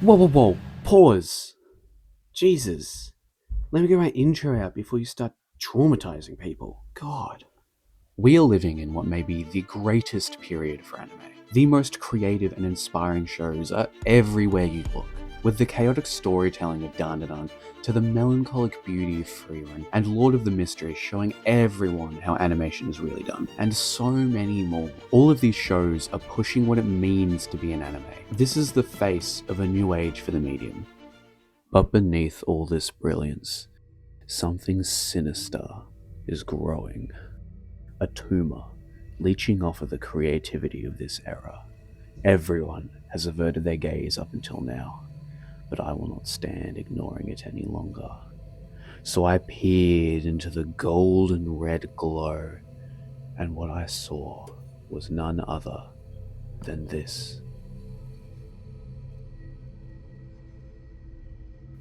Whoa, whoa, whoa. Pause. Jesus. Let me get my intro out before you start traumatizing people. God. We are living in what may be the greatest period for anime. The most creative and inspiring shows are everywhere you look. With the chaotic storytelling of Dandadan to the melancholic beauty of Freerun and Lord of the Mysteries showing everyone how animation is really done, and so many more. All of these shows are pushing what it means to be an anime. This is the face of a new age for the medium. But beneath all this brilliance, something sinister is growing. A tumor leeching off of the creativity of this era. Everyone has averted their gaze up until now, but I will not stand ignoring it any longer. So I peered into the golden red glow, and what I saw was none other than this.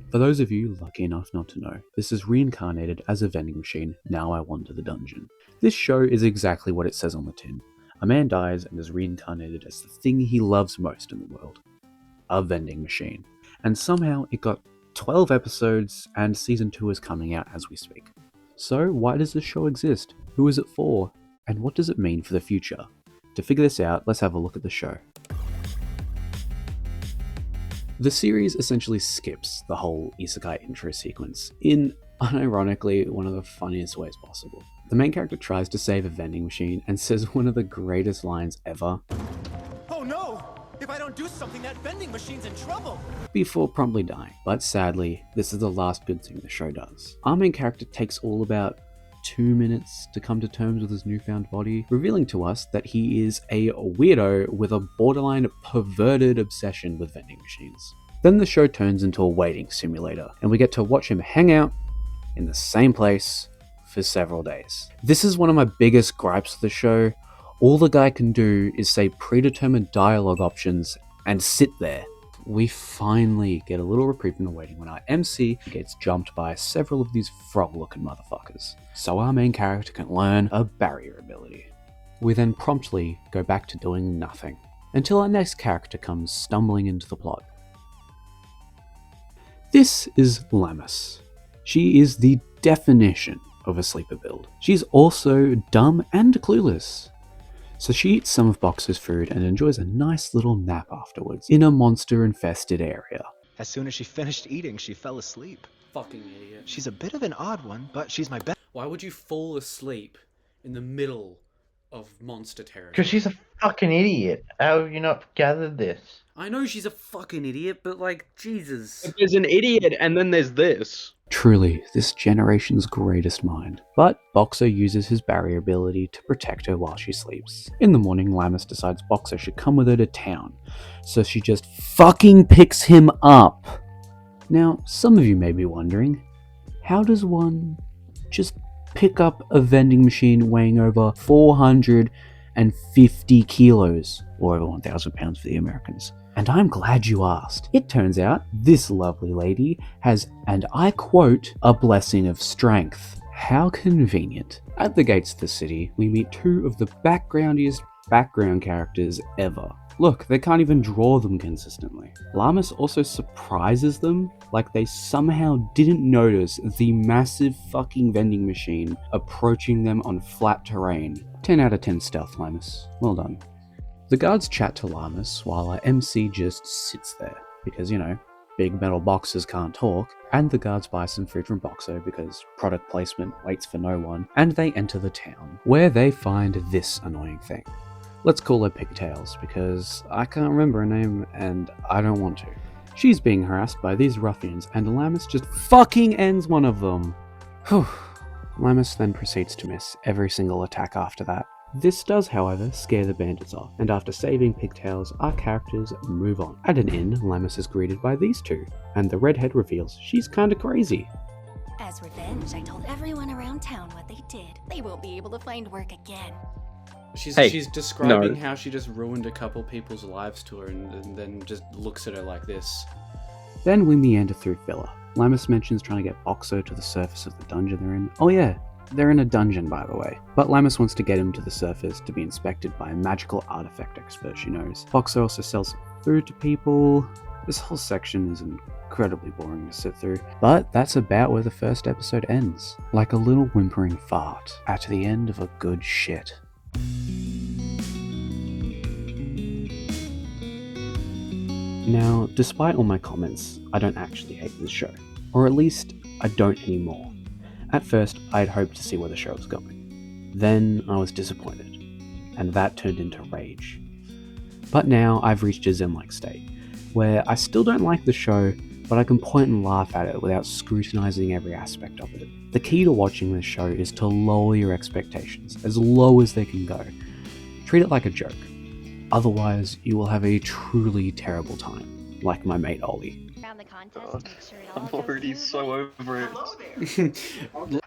For those of you lucky enough not to know, this is reincarnated as a vending machine, Now I Wander the Dungeon. This show is exactly what it says on the tin. A man dies and is reincarnated as the thing he loves most in the world. A vending machine. And somehow it got 12 episodes and season 2 is coming out as we speak. So why does this show exist? Who is it for? And what does it mean for the future? To figure this out, let's have a look at the show. The series essentially skips the whole isekai intro sequence in, unironically, one of the funniest ways possible. The main character tries to save a vending machine and says one of the greatest lines ever. Oh no! If I don't do something, that vending machine's in trouble! Before promptly dying. But sadly, this is the last good thing the show does. Our main character takes all about 2 minutes to come to terms with his newfound body, revealing to us that he is a weirdo with a borderline perverted obsession with vending machines. Then the show turns into a waiting simulator, and we get to watch him hang out in the same place for several days. This is one of my biggest gripes with the show. All the guy can do is say predetermined dialogue options and sit there. We finally get a little reprieve from the waiting when our MC gets jumped by several of these frog-looking motherfuckers, so our main character can learn a barrier ability. We then promptly go back to doing nothing, until our next character comes stumbling into the plot. This is Lammis. She is the definition of a sleeper build. She's also dumb and clueless. So she eats some of Boxer's food and enjoys a nice little nap afterwards in a monster-infested area. As soon as she finished eating, she fell asleep. Fucking idiot. She's a bit of an odd one, but she's my best. Why would you fall asleep in the middle of monster territory? Because she's a fucking idiot. How have you not gathered this? I know she's a fucking idiot, but like, Jesus. There's an idiot, and then there's this. Truly, this generation's greatest mind. But Boxer uses his barrier ability to protect her while she sleeps. In the morning, Lammis decides Boxer should come with her to town, so she just fucking picks him up. Now, some of you may be wondering, how does one just pick up a vending machine weighing over 450 kilos, or over 1,000 pounds for the Americans? And I'm glad you asked. It turns out this lovely lady has, and I quote, a blessing of strength. How convenient. At the gates of the city, we meet two of the backgroundiest background characters ever. Look, they can't even draw them consistently. Lammis also surprises them like they somehow didn't notice the massive fucking vending machine approaching them on flat terrain. 10 out of 10 stealth, Lammis. Well done. The guards chat to Lammis while our MC just sits there, because, you know, big metal boxers can't talk, and the guards buy some food from Boxer because product placement waits for no one, and they enter the town, where they find this annoying thing. Let's call her Pigtails, because I can't remember her name, and I don't want to. She's being harassed by these ruffians, and Lammis just fucking ends one of them. Whew. Lammis then proceeds to miss every single attack after that. This does, however, scare the bandits off, and after saving Pigtails, our characters move on. At an inn, Lammis is greeted by these two, and the redhead reveals she's kinda crazy. As revenge, I told everyone around town what they did. They won't be able to find work again. She's describing how she just ruined a couple people's lives to her and then just looks at her like this. Then we meander through Villa. Lammis mentions trying to get Boxer to the surface of the dungeon they're in. Oh yeah, they're in a dungeon, by the way. But Lammis wants to get him to the surface to be inspected by a magical artifact expert she knows. Boxer also sells some food to people. This whole section is incredibly boring to sit through, but that's about where the first episode ends, like a little whimpering fart at the end of a good shit. Now, despite all my comments, I don't actually hate this show. Or at least, I don't anymore. At first, I had hoped to see where the show was going. Then, I was disappointed. And that turned into rage. But now, I've reached a zen-like state, where I still don't like the show, but I can point and laugh at it without scrutinizing every aspect of it. The key to watching this show is to lower your expectations, as low as they can go. Treat it like a joke. Otherwise, you will have a truly terrible time, like my mate Ollie. Around the contest, make sure it all I'm goes already smoothly. so over it.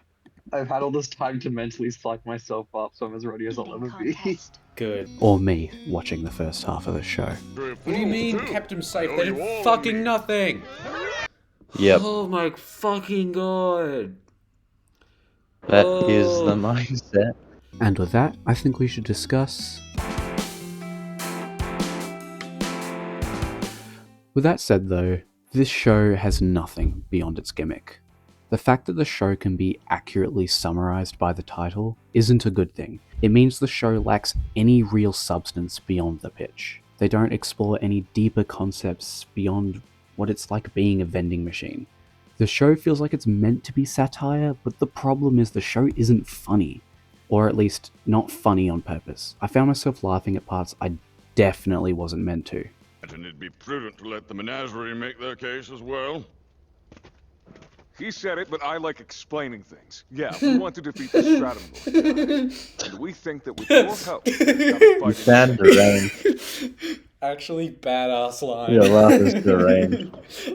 I've had all this time to mentally psych myself up, so I'm as ready as I'll Eating ever be. contest. Good. Or me, watching the first half of the show. What do you mean kept him safe? They did fucking nothing! Yep, Oh my fucking god! that is the mindset. And with that, I think we should discuss... With that said though, this show has nothing beyond its gimmick. The fact that the show can be accurately summarized by the title isn't a good thing. It means the show lacks any real substance beyond the pitch. They don't explore any deeper concepts beyond what it's like being a vending machine. The show feels like it's meant to be satire, but the problem is the show isn't funny. Or at least, not funny on purpose. I found myself laughing at parts I definitely wasn't meant to. And it'd be prudent to let the menagerie make their case as well. He said it, but I like explaining things. Yeah, we want to defeat the Stratum Lord. And we think that with your help, we can fight Stand deranged. Actually, badass line. Your laugh is deranged.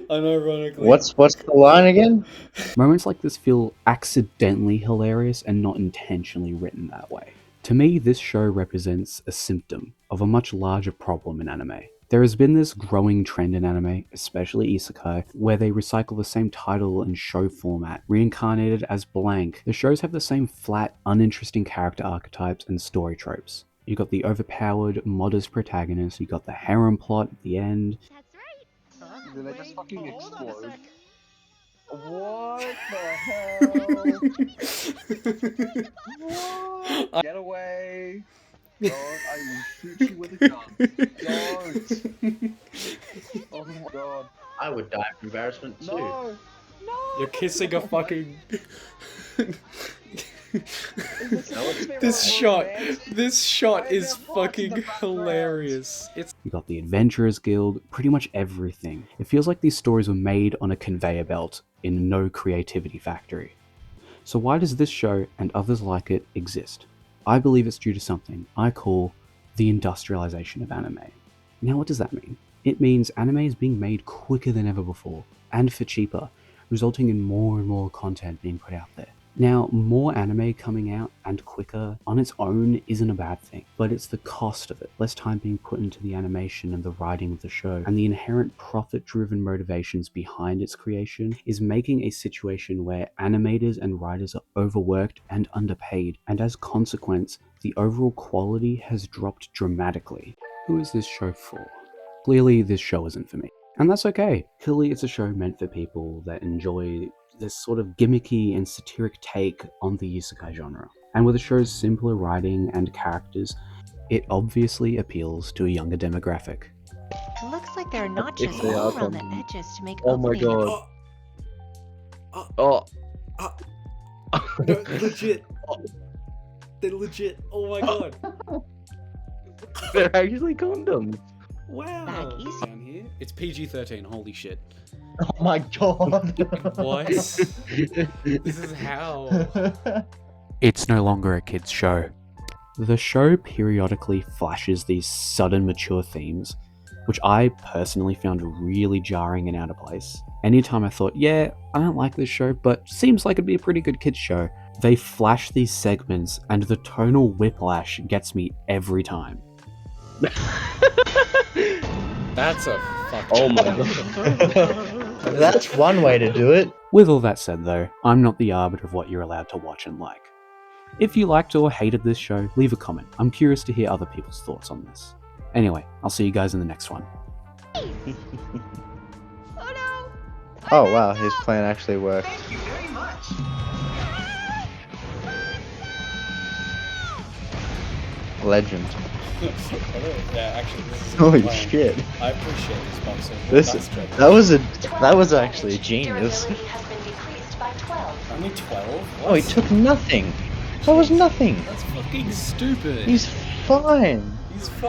Unironically. What's the line again? Moments like this feel accidentally hilarious and not intentionally written that way. To me, this show represents a symptom of a much larger problem in anime. There has been this growing trend in anime, especially isekai, where they recycle the same title and show format, reincarnated as blank. The shows have the same flat, uninteresting character archetypes and story tropes. You got the overpowered, modest protagonist, you got the harem plot at the end. That's right. Did I just fucking Hold on a explode? sec. What the hell? What? Get away! Don't, I will shoot you with a gun. Don't! Oh my god. I would die of embarrassment too. No! No! You're kissing a fucking... This this shot is There's a box in fucking the background. hilarious. It's You got the Adventurers Guild, pretty much everything. It feels like these stories were made on a conveyor belt in no creativity factory. So why does this show, and others like it, exist? I believe it's due to something I call the industrialization of anime. Now what does that mean? It means anime is being made quicker than ever before, and for cheaper, resulting in more and more content being put out there. Now, more anime coming out and quicker on its own isn't a bad thing, but it's the cost of it. Less time being put into the animation and the writing of the show, and the inherent profit-driven motivations behind its creation is making a situation where animators and writers are overworked and underpaid, and as a consequence, the overall quality has dropped dramatically. Who is this show for? Clearly, this show isn't for me. And that's okay. Clearly, it's a show meant for people that enjoy this sort of gimmicky and satiric take on the isekai genre. And with the show's simpler writing and characters, it obviously appeals to a younger demographic. Looks like there are notches If they are all around the from- edges to make Oh my openings. god. Oh. legit. They're legit. Oh my god. They're actually condoms. Wow. That easy. Down here. It's PG-13. Holy shit. Oh my god. What? This is how. It's no longer a kid's show. The show periodically flashes these sudden mature themes, which I personally found really jarring and out of place. Anytime I thought, yeah, I don't like this show, but seems like it'd be a pretty good kid's show, they flash these segments and the tonal whiplash gets me every time. That's a fuck. Oh my god. That's one way to do it. With all that said though, I'm not the arbiter of what you're allowed to watch and like. If you liked or hated this show, leave a comment. I'm curious to hear other people's thoughts on this. Anyway, I'll see you guys in the next one. Oh wow, his plan actually worked. Thank you very much. Legend. Yeah, actually, this is a Holy good plan. shit. I appreciate this boxer. That was actually genius. Durability has been decreased by 12. Only 12? Oh, he took nothing. That was nothing. That's fucking stupid. He's fine. He's